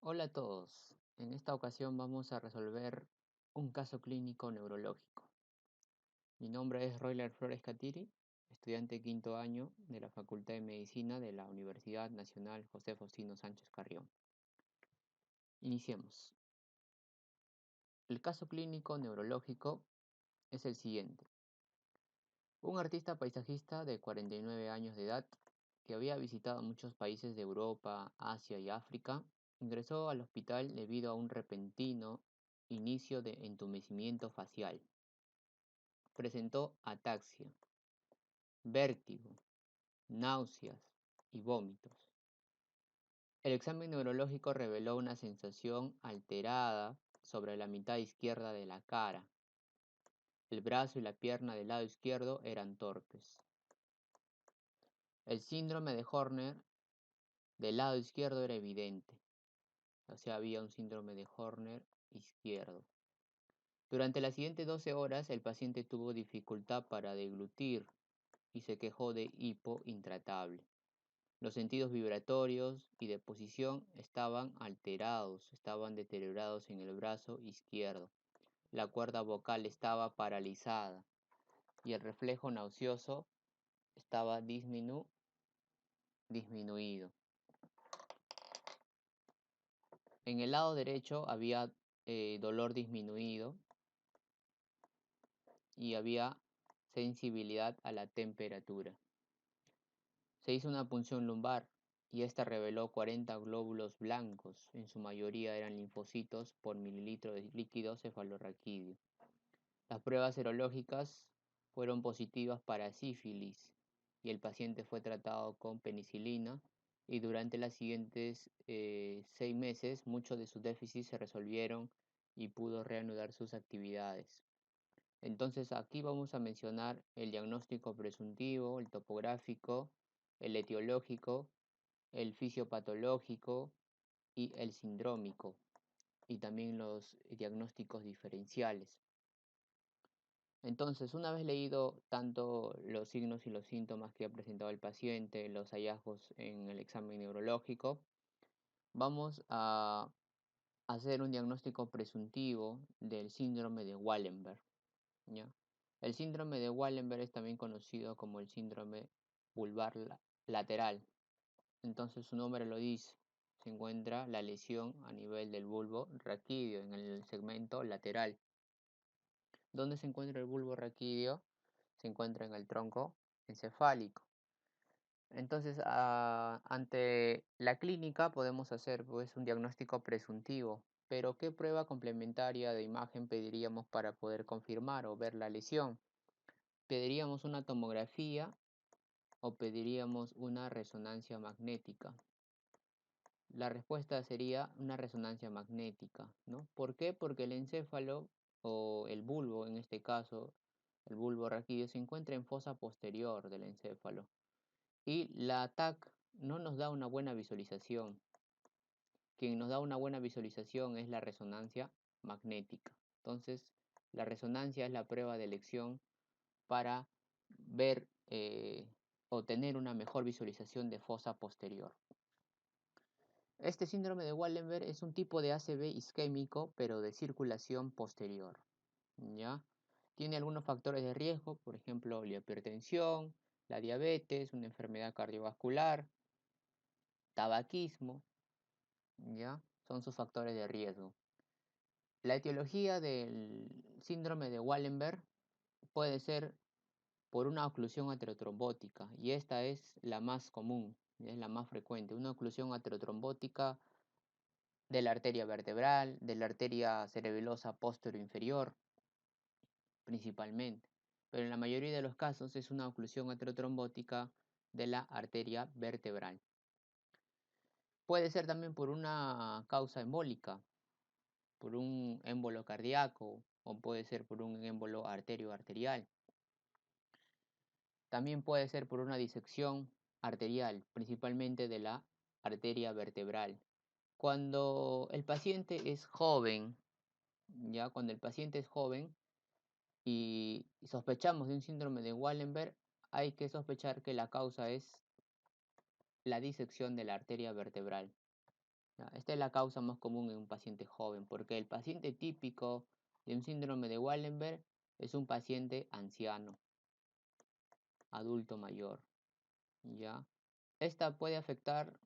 Hola a todos. En esta ocasión vamos a resolver un caso clínico neurológico. Mi nombre es Royler Flores Catiri, estudiante quinto año de la Facultad de Medicina de la Universidad Nacional José Faustino Sánchez Carrión. Iniciemos. El caso clínico neurológico es el siguiente. Un artista paisajista de 49 años de edad, que había visitado muchos países de Europa, Asia y África, ingresó al hospital debido a un repentino inicio de entumecimiento facial. Presentó ataxia, vértigo, náuseas y vómitos. El examen neurológico reveló una sensación alterada sobre la mitad izquierda de la cara. El brazo y la pierna del lado izquierdo eran torpes. El síndrome de Horner del lado izquierdo era evidente, o sea, había un síndrome de Horner izquierdo. Durante las siguientes 12 horas, el paciente tuvo dificultad para deglutir y se quejó de hipo intratable. Los sentidos vibratorios y de posición estaban alterados, estaban deteriorados en el brazo izquierdo. La cuerda vocal estaba paralizada y el reflejo nauseoso estaba disminuido. En el lado derecho había dolor disminuido y había sensibilidad a la temperatura. Se hizo una punción lumbar y esta reveló 40 glóbulos blancos, en su mayoría eran linfocitos por mililitro de líquido cefalorraquídeo. Las pruebas serológicas fueron positivas para sífilis y el paciente fue tratado con penicilina y durante los siguientes 6 meses muchos de sus déficits se resolvieron y pudo reanudar sus actividades. Entonces aquí vamos a mencionar el diagnóstico presuntivo, el topográfico, el etiológico, el fisiopatológico y el sindrómico, y también los diagnósticos diferenciales. Entonces, una vez leído tanto los signos y los síntomas que ha presentado el paciente, los hallazgos en el examen neurológico, vamos a hacer un diagnóstico presuntivo del síndrome de Wallenberg, ¿ya? El síndrome de Wallenberg es también conocido como el síndrome vulvar lateral. Entonces su nombre lo dice. Se encuentra la lesión a nivel del bulbo raquídeo en el segmento lateral. ¿Dónde se encuentra el bulbo raquídeo? Se encuentra en el tronco encefálico. Entonces, ante la clínica podemos hacer pues, un diagnóstico presuntivo, pero ¿qué prueba complementaria de imagen pediríamos para poder confirmar o ver la lesión? ¿Pediríamos una tomografía o pediríamos una resonancia magnética? La respuesta sería una resonancia magnética, ¿no? ¿Por qué? Porque el encéfalo o el bulbo, en este caso, el bulbo raquídeo, se encuentra en fosa posterior del encéfalo y la TAC no nos da una buena visualización. Quien nos da una buena visualización es la resonancia magnética. Entonces, la resonancia es la prueba de elección para ver o tener una mejor visualización de fosa posterior. Este síndrome de Wallenberg es un tipo de ACV isquémico, pero de circulación posterior, ¿ya? Tiene algunos factores de riesgo, por ejemplo, la hipertensión, la diabetes, una enfermedad cardiovascular, tabaquismo, ¿ya? Son sus factores de riesgo. La etiología del síndrome de Wallenberg puede ser por una oclusión aterotrombótica, y esta es la más común, es la más frecuente, una oclusión aterotrombótica de la arteria vertebral, de la arteria cerebelosa inferior principalmente, pero en la mayoría de los casos es una oclusión aterotrombótica de la arteria vertebral. Puede ser también por una causa embólica, por un émbolo cardíaco o puede ser por un émbolo arterio-arterial. También puede ser por una disección arterial, principalmente de la arteria vertebral. Cuando el paciente es joven, ya cuando el paciente es joven y sospechamos de un síndrome de Wallenberg, hay que sospechar que la causa es la disección de la arteria vertebral. Ya, esta es la causa más común en un paciente joven, porque el paciente típico de un síndrome de Wallenberg es un paciente anciano, adulto mayor, ¿ya? Esta puede afectar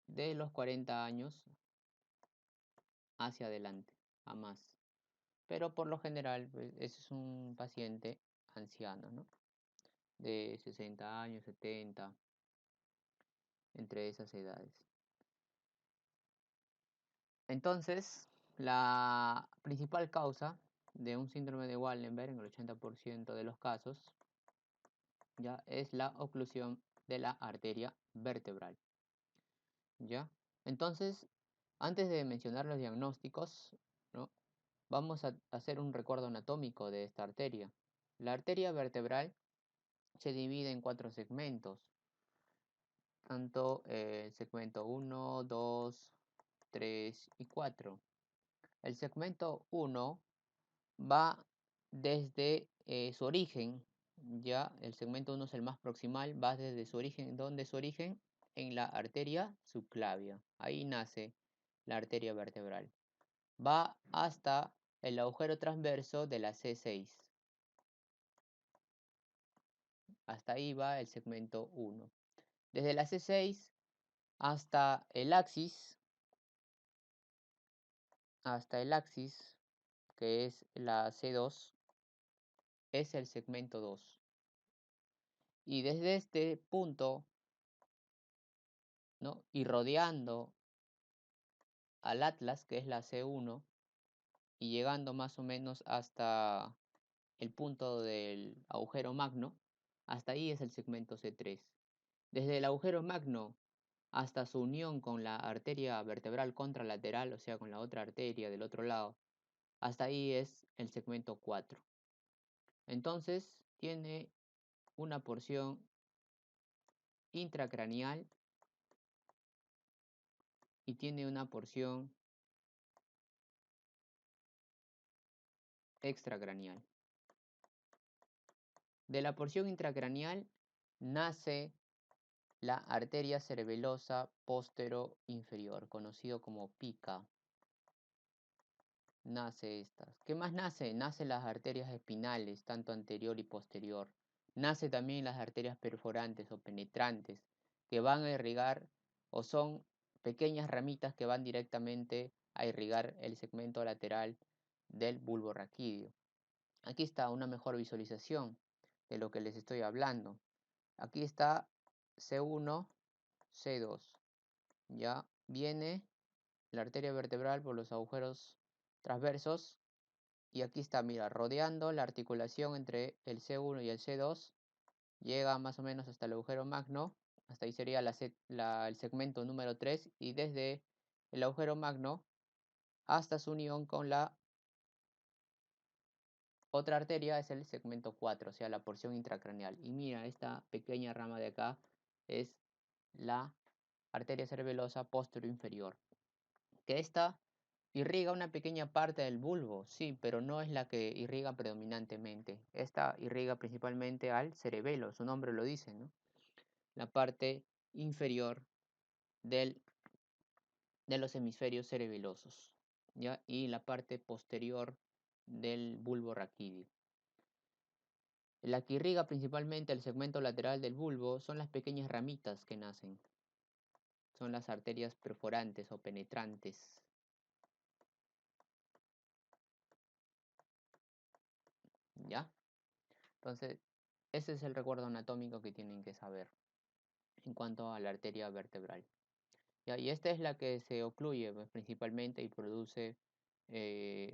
de los 40 años hacia adelante, a más. Pero por lo general, pues, ese es un paciente anciano, ¿no? De 60 años, 70, entre esas edades. Entonces, la principal causa de un síndrome de Wallenberg en el 80% de los casos ya es la oclusión de la arteria vertebral, ¿ya? Entonces, antes de mencionar los diagnósticos, ¿no? Vamos a hacer un recuerdo anatómico de esta arteria. La arteria vertebral se divide en cuatro segmentos, tanto el segmento 1, 2, 3 y 4. El segmento 1 va desde su origen, ya el segmento 1 es el más proximal, va desde su origen, ¿dónde es su origen? En la arteria subclavia, ahí nace la arteria vertebral. Va hasta el agujero transverso de la C6, hasta ahí va el segmento 1. Desde la C6 hasta el axis, que es la C2, es el segmento 2. Y desde este punto, ¿no? Y rodeando al atlas, que es la C1, y llegando más o menos hasta el punto del agujero magno, hasta ahí es el segmento C3. Desde el agujero magno hasta su unión con la arteria vertebral contralateral, o sea, con la otra arteria del otro lado, hasta ahí es el segmento 4. Entonces, tiene una porción intracraneal y tiene una porción extracraneal. De la porción intracraneal nace la arteria cerebelosa postero inferior, conocido como pica. Nace estas. ¿Qué más nace? Nace las arterias espinales, tanto anterior y posterior. Nace también las arterias perforantes o penetrantes, que van a irrigar o son pequeñas ramitas que van directamente a irrigar el segmento lateral del bulbo raquídeo. Aquí está una mejor visualización de lo que les estoy hablando. Aquí está C1, C2. Ya viene la arteria vertebral por los agujeros transversos. Y aquí está, mira, rodeando la articulación entre el C1 y el C2, llega más o menos hasta el agujero magno, hasta ahí sería el segmento número 3, y desde el agujero magno hasta su unión con la otra arteria es el segmento 4, o sea, la porción intracraneal. Y mira, esta pequeña rama de acá es la arteria cerebelosa posterior inferior, que esta irriga una pequeña parte del bulbo, sí, pero no es la que irriga predominantemente. Esta irriga principalmente al cerebelo, su nombre lo dice, ¿no? La parte inferior del, de los hemisferios cerebelosos, ¿ya? Y la parte posterior del bulbo raquídeo. La que irriga principalmente el segmento lateral del bulbo son las pequeñas ramitas que nacen. Son las arterias perforantes o penetrantes. ¿Ya? Entonces, ese es el recuerdo anatómico que tienen que saber en cuanto a la arteria vertebral. ¿Ya? Y esta es la que se ocluye pues, principalmente y produce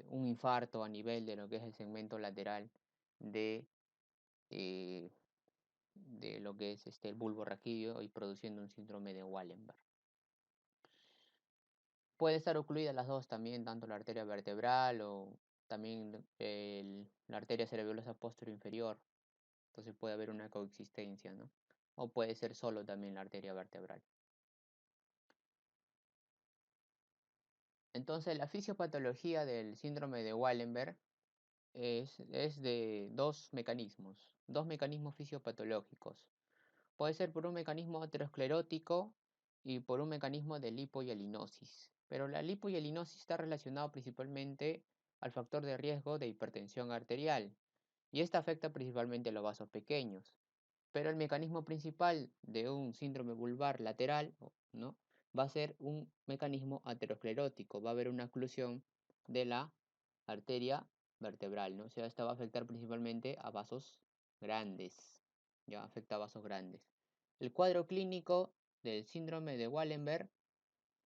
un infarto a nivel de lo que es el segmento lateral de, eh, de lo que es el bulbo raquídeo y produciendo un síndrome de Wallenberg. Puede estar ocluida las dos también, tanto la arteria vertebral o también la arteria cerebelosa posterior inferior. Entonces puede haber una coexistencia, ¿no? O puede ser solo también la arteria vertebral. Entonces, la fisiopatología del síndrome de Wallenberg es de dos mecanismos fisiopatológicos. Puede ser por un mecanismo aterosclerótico y por un mecanismo de lipohialinosis. Pero la lipohialinosis está relacionado principalmente al factor de riesgo de hipertensión arterial y esta afecta principalmente a los vasos pequeños. Pero el mecanismo principal de un síndrome vulvar lateral, ¿no? Va a ser un mecanismo aterosclerótico, va a haber una oclusión de la arteria vertebral, ¿no? O sea, esta va a afectar principalmente a vasos grandes, ya afecta a vasos grandes. El cuadro clínico del síndrome de Wallenberg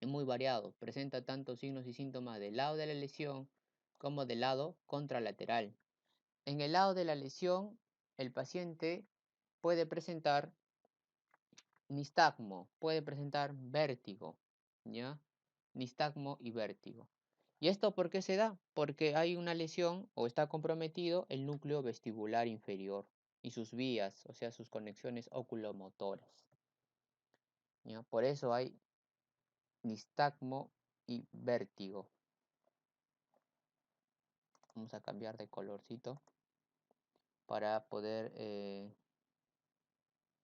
es muy variado, presenta tanto signos y síntomas del lado de la lesión como del lado contralateral. En el lado de la lesión, el paciente puede presentar nistagmo, puede presentar vértigo, ¿ya? Nistagmo y vértigo. ¿Y esto por qué se da? Porque hay una lesión o está comprometido el núcleo vestibular inferior y sus vías, o sea, sus conexiones oculomotoras, ¿ya? Por eso hay nistagmo y vértigo. Vamos a cambiar de colorcito para poder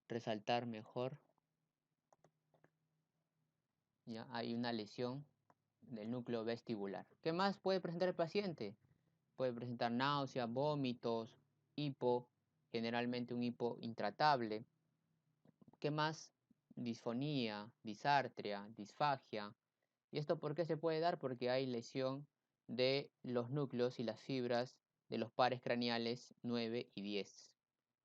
resaltar mejor. ¿Ya? Hay una lesión del núcleo vestibular. ¿Qué más puede presentar el paciente? Puede presentar náuseas, vómitos, hipo, generalmente un hipo intratable. ¿Qué más? Disfonía, disartria, disfagia. ¿Y esto por qué se puede dar? Porque hay lesión de los núcleos y las fibras de los pares craneales 9 y 10.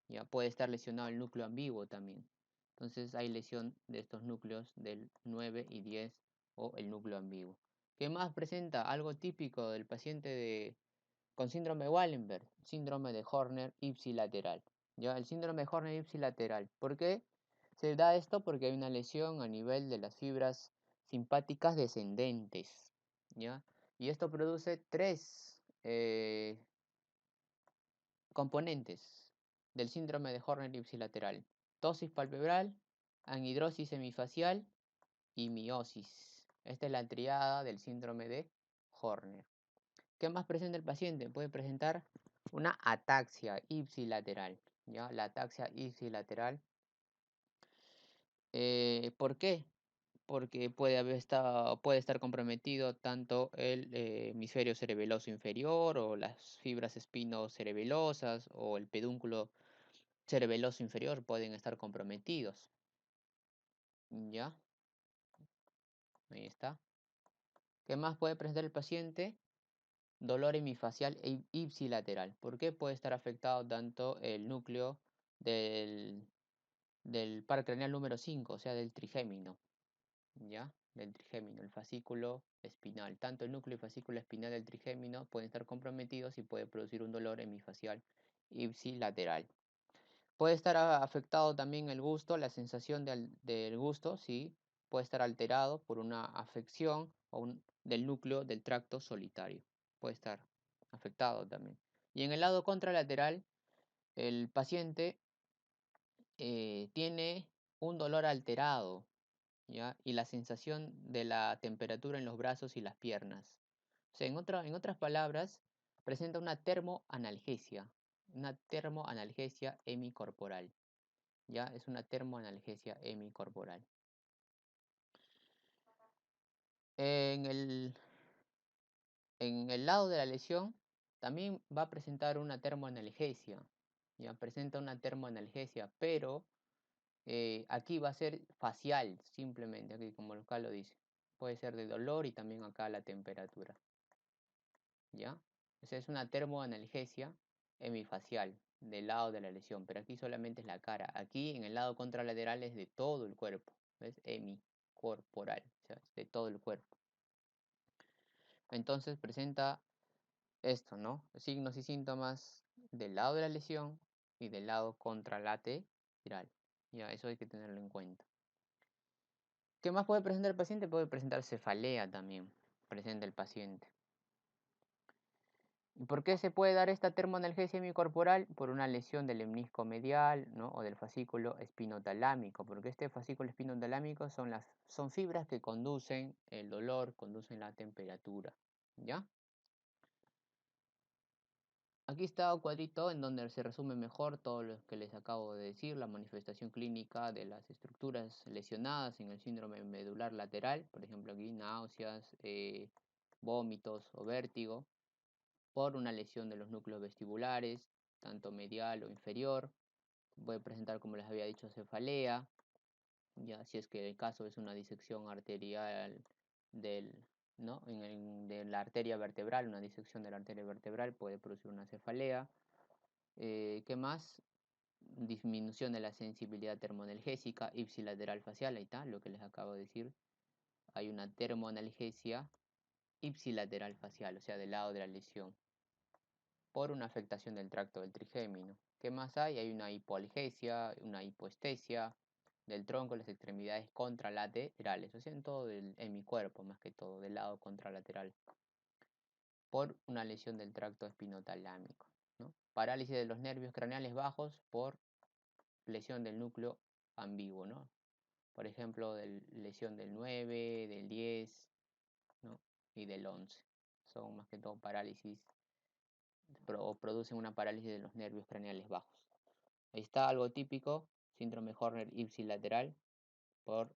Ya puede estar lesionado el núcleo ambiguo también. Entonces hay lesión de estos núcleos del 9 y 10 o el núcleo ambiguo. ¿Qué más presenta? Algo típico del paciente con síndrome de Wallenberg, síndrome de Horner ipsilateral. ¿Ya? El síndrome de Horner ipsilateral. ¿Por qué se da esto? Porque hay una lesión a nivel de las fibras simpáticas descendentes. ¿Ya? Y esto produce tres componentes del síndrome de Horner ipsilateral: ptosis palpebral, anhidrosis semifacial y miosis. Esta es la triada del síndrome de Horner. ¿Qué más presenta el paciente? Puede presentar una ataxia ipsilateral. ¿Ya? La ataxia ipsilateral. ¿Por qué? Porque puede estar comprometido tanto el hemisferio cerebeloso inferior o las fibras espinocerebelosas o el pedúnculo cerebeloso inferior pueden estar comprometidos. ¿Ya? Ahí está. ¿Qué más puede presentar el paciente? Dolor hemifacial e ipsilateral. ¿Por qué puede estar afectado tanto el núcleo del par craneal número 5, o sea, del trigémino? ¿Ya? Del trigémino, el fascículo espinal. Tanto el núcleo y fascículo espinal del trigémino pueden estar comprometidos y puede producir un dolor hemifacial ipsilateral. Puede estar afectado también el gusto, la sensación del gusto, ¿sí? Puede estar alterado por una afección del núcleo del tracto solitario. Puede estar afectado también. Y en el lado contralateral, el paciente tiene un dolor alterado, ¿ya? Y la sensación de la temperatura en los brazos y las piernas. O sea, en otras palabras, presenta una termoanalgesia hemicorporal. ¿Ya? Es una termoanalgesia hemicorporal. En el lado de la lesión también va a presentar una termoanalgesia. Ya presenta una termoanalgesia, pero aquí va a ser facial, simplemente, aquí como acá lo dice. Puede ser de dolor y también acá la temperatura. ¿Ya? Esa es una termoanalgesia hemifacial del lado de la lesión, pero aquí solamente es la cara. Aquí en el lado contralateral es de todo el cuerpo. ¿Ves? Hemicorporal, o sea, es de todo el cuerpo. Entonces presenta esto, ¿no? Signos y síntomas del lado de la lesión y del lado contralateral. Ya, eso hay que tenerlo en cuenta. ¿Qué más puede presentar el paciente? Puede presentar cefalea también, presenta el paciente. ¿Por qué se puede dar esta termoanalgesia hemicorporal? Por una lesión del lemnisco medial, ¿no? O del fascículo espinotalámico, porque este fascículo espinotalámico son fibras que conducen el dolor, conducen la temperatura, ¿ya? Aquí está un cuadrito en donde se resume mejor todo lo que les acabo de decir, la manifestación clínica de las estructuras lesionadas en el síndrome medular lateral, por ejemplo aquí náuseas, vómitos o vértigo, por una lesión de los núcleos vestibulares, tanto medial o inferior. Puede presentar, como les había dicho, cefalea, ya si es que el caso es una disección arterial del, ¿no? De la arteria vertebral, una disección de la arteria vertebral puede producir una cefalea. ¿Qué más? Disminución de la sensibilidad termoanalgésica ipsilateral facial, ahí está, lo que les acabo de decir. Hay una termoanalgesia ipsilateral facial, o sea, del lado de la lesión, por una afectación del tracto del trigémino. ¿Qué más hay? Hay una hipoalgesia, una hipoestesia del tronco, las extremidades contralaterales, o sea, en todo en mi cuerpo, más que todo, del lado contralateral, por una lesión del tracto espinotalámico, ¿no? Parálisis de los nervios craneales bajos por lesión del núcleo ambiguo, ¿no? Por ejemplo, lesión del 9, del 10, ¿no? Y del 11. Son más que todo parálisis o producen una parálisis de los nervios craneales bajos. Ahí está algo típico, síndrome Horner ipsilateral por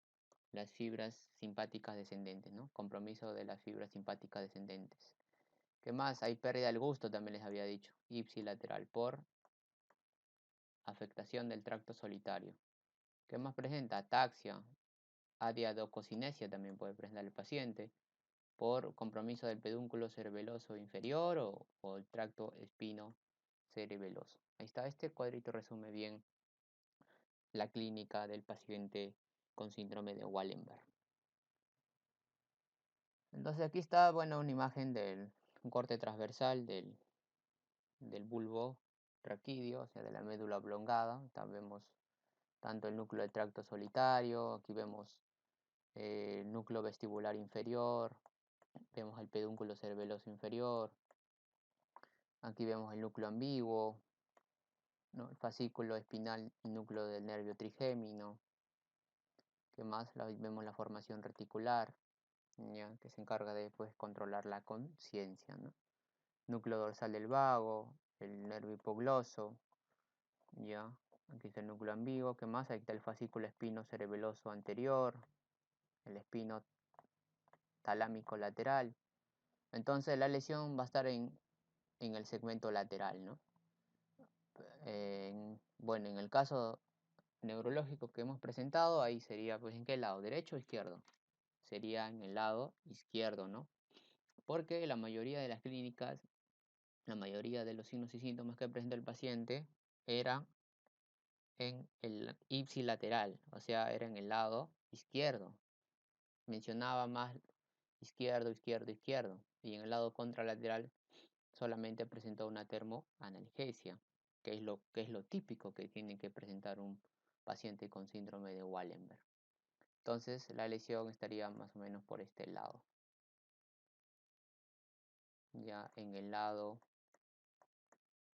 las fibras simpáticas descendentes, ¿no? Compromiso de las fibras simpáticas descendentes. ¿Qué más? Hay pérdida del gusto, también les había dicho, ipsilateral por afectación del tracto solitario. ¿Qué más presenta? Ataxia, adiadococinesia también puede presentar el paciente por compromiso del pedúnculo cerebeloso inferior o el tracto espino cerebeloso. Ahí está, este cuadrito resume bien la clínica del paciente con síndrome de Wallenberg. Entonces aquí está, bueno, una imagen del un corte transversal del bulbo raquídeo, o sea, de la médula oblongada. Vemos tanto el núcleo del tracto solitario, aquí vemos el núcleo vestibular inferior, vemos el pedúnculo cerebeloso inferior, aquí vemos el núcleo ambiguo, ¿no? El fascículo espinal y núcleo del nervio trigémino. ¿Qué más? Vemos la formación reticular, ¿ya? Que se encarga de pues, controlar la conciencia, ¿no? Núcleo dorsal del vago, el nervio hipogloso, ¿ya? Aquí está el núcleo ambiguo. ¿Qué más? Ahí está el fascículo espino cerebeloso anterior, el espino talámico lateral. Entonces la lesión va a estar en el segmento lateral, ¿no? Bueno, en el caso neurológico que hemos presentado, ahí sería, pues, ¿en qué lado? ¿Derecho o izquierdo? Sería en el lado izquierdo, ¿no? Porque la mayoría de las clínicas, la mayoría de los signos y síntomas que presenta el paciente eran en el ipsilateral, o sea, era en el lado izquierdo. Mencionaba más izquierdo, izquierdo, izquierdo. Y en el lado contralateral solamente presentó una termoanalgesia, que es lo típico que tiene que presentar un paciente con síndrome de Wallenberg. Entonces la lesión estaría más o menos por este lado, ya en el lado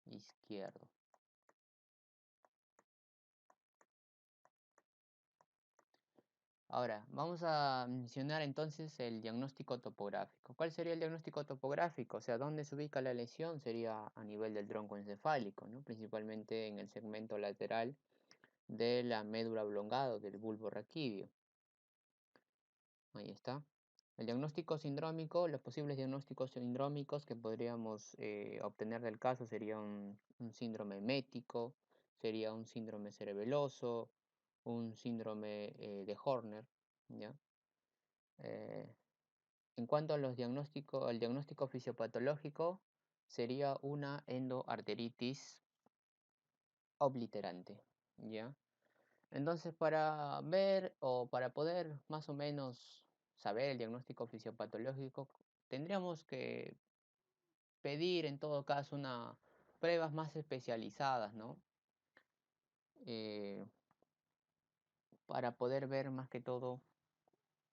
izquierdo. Ahora, vamos a mencionar entonces el diagnóstico topográfico. ¿Cuál sería el diagnóstico topográfico? O sea, ¿dónde se ubica la lesión? Sería a nivel del tronco encefálico, ¿no? Principalmente en el segmento lateral de la médula oblongada del bulbo raquídeo. Ahí está. El diagnóstico sindrómico, los posibles diagnósticos sindrómicos que podríamos obtener del caso sería un síndrome mético, sería un síndrome cerebeloso, un síndrome de Horner, ¿ya? Eh, en cuanto a al diagnóstico fisiopatológico, sería una endoarteritis obliterante, ¿ya? Entonces, para ver o para poder más o menos saber el diagnóstico fisiopatológico, tendríamos que pedir en todo caso una pruebas más especializadas, ¿no? Eh, para poder ver más que todo,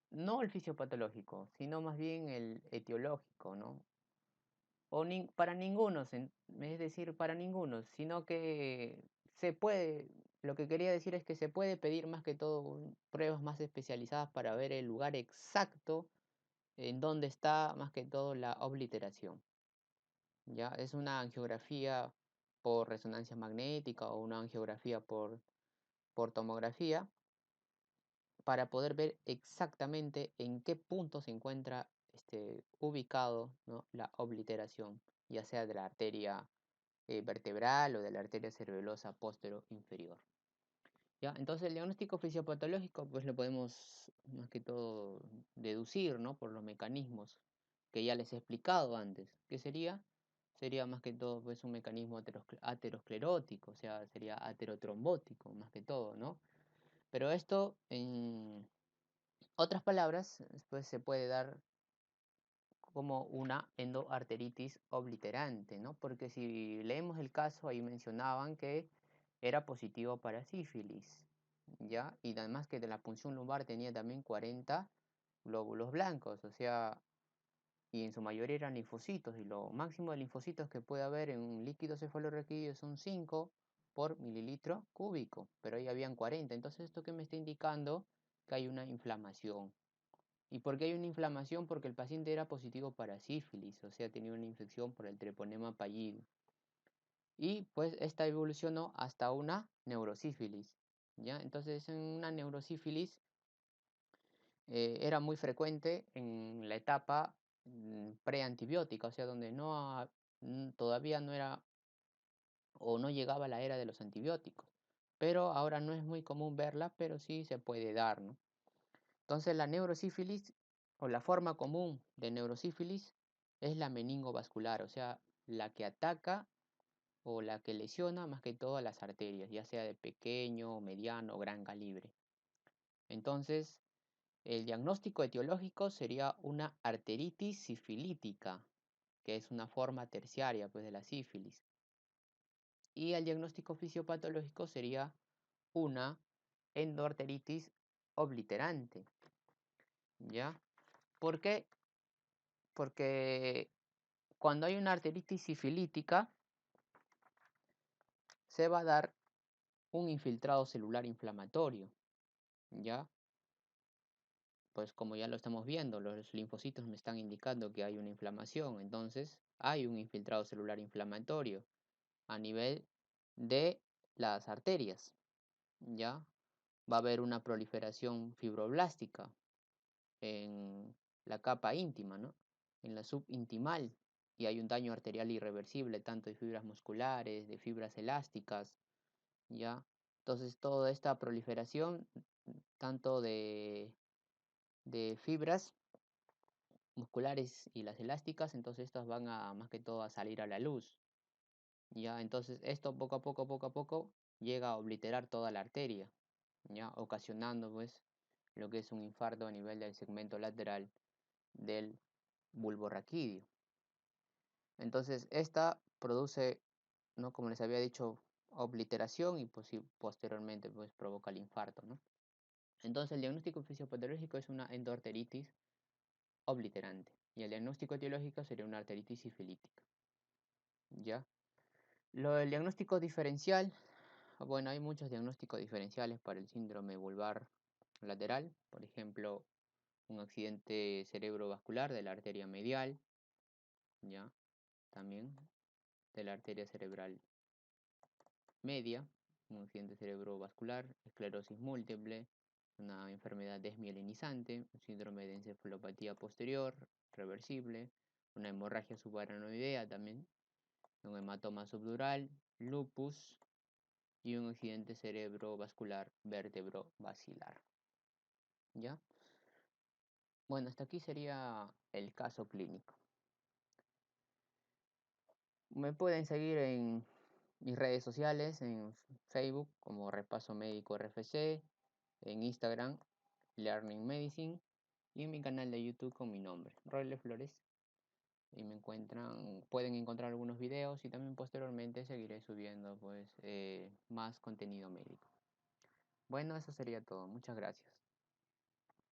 no el fisiopatológico, sino más bien el etiológico, ¿no? O para ninguno, es decir, para ninguno, sino que se puede, lo que quería decir es que se puede pedir más que todo pruebas más especializadas para ver el lugar exacto en donde está más que todo la obliteración. ¿ya? Es una angiografía por resonancia magnética o una angiografía por tomografía para poder ver exactamente en qué punto se encuentra ubicado, ¿no?, la obliteración, ya sea de la arteria vertebral o de la arteria cerebelosa postero inferior. ¿Ya? Entonces el diagnóstico fisiopatológico pues lo podemos más que todo deducir, ¿no?, por los mecanismos que ya les he explicado antes. ¿Qué sería? Sería más que todo pues un mecanismo aterosclerótico, o sea, sería aterotrombótico más que todo, ¿no? Pero esto, en otras palabras, pues se puede dar como una endoarteritis obliterante, ¿no? Porque si leemos el caso, ahí mencionaban que era positivo para sífilis, ¿ya? Y además que de la punción lumbar tenía también 40 glóbulos blancos, o sea, y en su mayoría eran linfocitos, y lo máximo de linfocitos que puede haber en un líquido cefalorraquídeo son 5 por mililitro cúbico, pero ahí habían 40, entonces esto que me está indicando que hay una inflamación. ¿Y por qué hay una inflamación? Porque el paciente era positivo para sífilis, o sea, tenía una infección por el treponema pallidum. Y pues esta evolucionó hasta una neurosífilis, ¿ya? Entonces en una neurosífilis era muy frecuente en la etapa preantibiótica, o sea, donde todavía no era o no llegaba la era de los antibióticos. Pero ahora no es muy común verla, pero sí se puede dar, ¿no? Entonces la neurosífilis o la forma común de neurosífilis es la meningovascular, o sea, la que ataca o la que lesiona más que todo a las arterias, ya sea de pequeño, mediano o gran calibre. Entonces, el diagnóstico etiológico sería una arteritis sifilítica, que es una forma terciaria pues, de la sífilis. Y el diagnóstico fisiopatológico sería una endoarteritis obliterante. ¿Ya? ¿Por qué? Porque cuando hay una arteritis sifilítica, se va a dar un infiltrado celular inflamatorio, ¿ya? Pues como ya lo estamos viendo, los linfocitos me están indicando que hay una inflamación, entonces hay un infiltrado celular inflamatorio a nivel de las arterias, ¿ya? Va a haber una proliferación fibroblástica en la capa íntima, ¿no? En la subintimal, y hay un daño arterial irreversible, tanto de fibras musculares, de fibras elásticas, ¿ya? Entonces, toda esta proliferación, tanto de fibras musculares y las elásticas, entonces estas van a, más que todo, a salir a la luz, ¿ya? Entonces, esto poco a poco, llega a obliterar toda la arteria, ¿ya? Ocasionando, pues, lo que es un infarto a nivel del segmento lateral del bulbo raquídeo. Entonces, esta produce, ¿no?, como les había dicho, obliteración y posteriormente pues provoca el infarto, ¿no? Entonces, el diagnóstico fisiopatológico es una endoarteritis obliterante y el diagnóstico etiológico sería una arteritis sifilítica, ¿ya? Lo del diagnóstico diferencial, bueno, hay muchos diagnósticos diferenciales para el síndrome vulvar lateral, por ejemplo, un accidente cerebrovascular de la arteria medial, ¿ya? También de la arteria cerebral media, un accidente cerebrovascular, esclerosis múltiple, una enfermedad desmielinizante, un síndrome de encefalopatía posterior, reversible, una hemorragia subaranoidea también, un hematoma subdural, lupus y un accidente cerebrovascular vértebro-basilar. ¿Ya? Bueno, hasta aquí sería el caso clínico. Me pueden seguir en mis redes sociales, en Facebook como Repaso Médico RFC, en Instagram Learning Medicine y en mi canal de YouTube con mi nombre, Royle Flores. Y pueden encontrar algunos videos y también posteriormente seguiré subiendo pues más contenido médico. Bueno, eso sería todo. Muchas gracias.